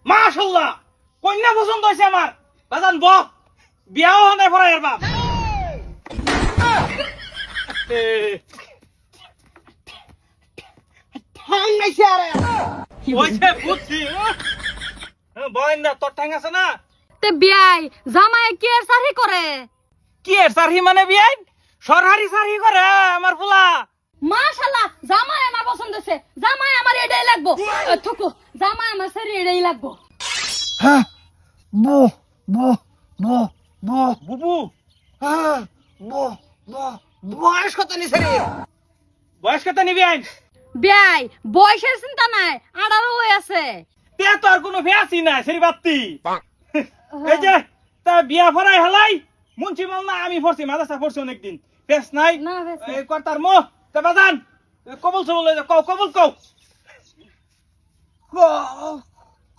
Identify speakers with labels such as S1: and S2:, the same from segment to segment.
S1: মাশাআল্লাহ কন্যা পছন্দ হইছে আমার বাজান বহ বিয়াও হনে পড়া এর বাপ
S2: ঠ্যাং নাইছে আরে
S1: ওইছে বুঝছি বয় না তোর ঠ্যাং আছে না
S3: তে বিয়াই জামাই কি আর সারি করে
S1: কি এর সারহি মানে বিয়াই সরহারি সারহি করে আমার ফুলা
S3: মাশাআল্লাহ জামাই আমার পছন্দ হইছে জামাই আমার এটাই লাগবো থকু জামাই আমার সারি এটাই লাগবো
S2: হ্যাঁ বো বো বো বো
S1: বুবু
S2: হ্যাঁ বো বো বয়স কত নিছে রে
S1: বয়স কত নিবি আইন
S3: বিয়াই বয়সের চিন্তা নাই আড়ারও হয়ে আছে
S1: তে তো আর কোনো ফেয়াসি না সেরি বাত্তি এই যে তা বিয়া ফরাই হালাই মুন্সি মাল না আমি ফরছি মাদাসা ফরছি অনেকদিন ফেস নাই
S3: না ফেস নাই।
S1: এই কর্তার মোহ তে বাজান কবুল সবুল কও কবুল কও
S2: ক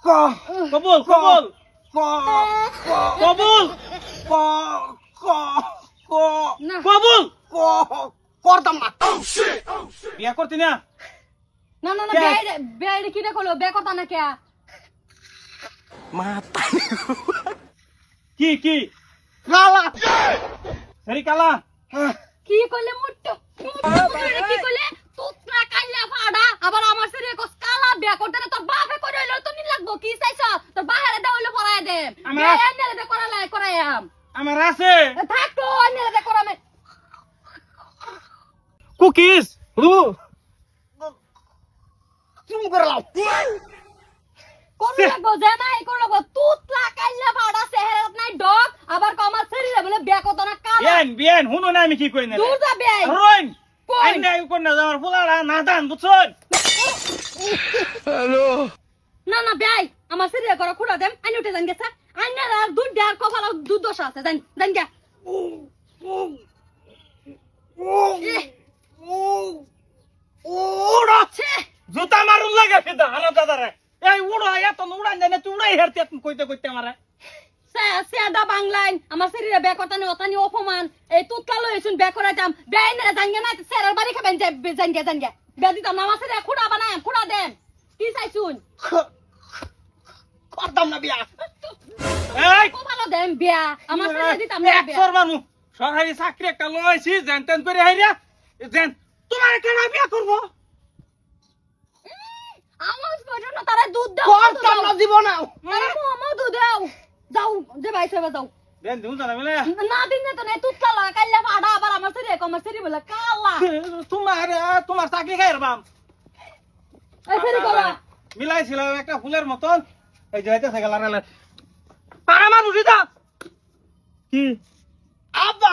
S2: ক
S1: কবুল কবুল
S2: ক
S1: কবুল
S2: ক ক ক
S3: না
S1: কবুল
S2: ক করতাম না
S1: বিয়া করতি না
S3: না না না
S1: কে?
S3: বিয়াই বিয়াই কি রে কলো বে কথা না কে
S2: মাতা
S1: কি কি
S2: কালা
S1: সেরি কালা
S3: কি কইলে মুট্টু কি কইলে তুতরা কাইলা ফাড়া আবার আমার শরীরে কস কালা বিয়া করতে না তোর বাপে করে হইলো তো নি লাগবো কি চাইছ তোর বাহারে দাও হইলো পরায় দে
S1: আমার-
S3: বিয়া এনে দে করায়াম
S1: আমার আছে
S3: থাক তো এনে দে করামে
S1: কুকিজ
S2: তুমি করে লাও
S3: কোন লাগবো জানাই কোন লাগবো তুতরা কাইলা ফাড়া চেহারা নাই ডগ আবার কমার শরীরে বলে বিয়া করতে না কালা
S1: বিয়ান বিয়ান হুনো না আমি কি কই না
S3: দূর যা বিয়াই
S1: রোন
S3: কই?
S1: আইন নাই কোন না আমার ফুলারা না দান বুঝছন
S3: না না বিয়াই আমার শরীরে করা খুড়া দেম আইন উঠে জান গেছে আইন আর দুধ দেয়ার কপাল দুধ দোষ আছে জান জান গে
S1: উড়ো
S3: ছে
S1: জুতা মারুন লাগে ফিদা আরো দাদারে এই উড়ো এত উড়ান জানে তুই উড়াই হেরতে কইতে কইতে আমারে
S3: সেদা বাংলাইন আমার শরীরে বেকতানি অতানি অপমান এই তুতলা লইছুন বেকরাইতাম বেইনে জাঙ্গে না সেরার বাড়ি খাবেন জাঙ্গে জাঙ্গে বেদিতাম না আমার শরীরে খুড়া বানায় খুড়া দেন কি চাইছুন
S2: করতাম না বিয়া
S1: এই
S3: খুব ভালো দেন বিয়া আমার শরীরে দিতাম না বিয়া
S1: একশোর মানু সরকারি চাকরি একটা লইছি যেন তেন করে হাইরা যেন তোমার কেন বিয়া করবো
S3: আমার পর্যন্ত তারা দুধ দাও
S2: করতাম না দিব না
S3: তারা মোমো দুধ দাও যাও যে ভাই সবে যাও
S1: দেন দিন জানা বলে
S3: না দিন তো নাই তুতলা লাগা কাইলা ফাড়া আবার আমার শরীরে বলে কালা
S1: তোমার চাকরি খাই বাম
S3: এই ফেরি করা
S1: মিলাইছিল একটা ফুলের মতন এই যে হইতেছে গেলার পাড়া মানুষ এটা কি
S2: আব্বা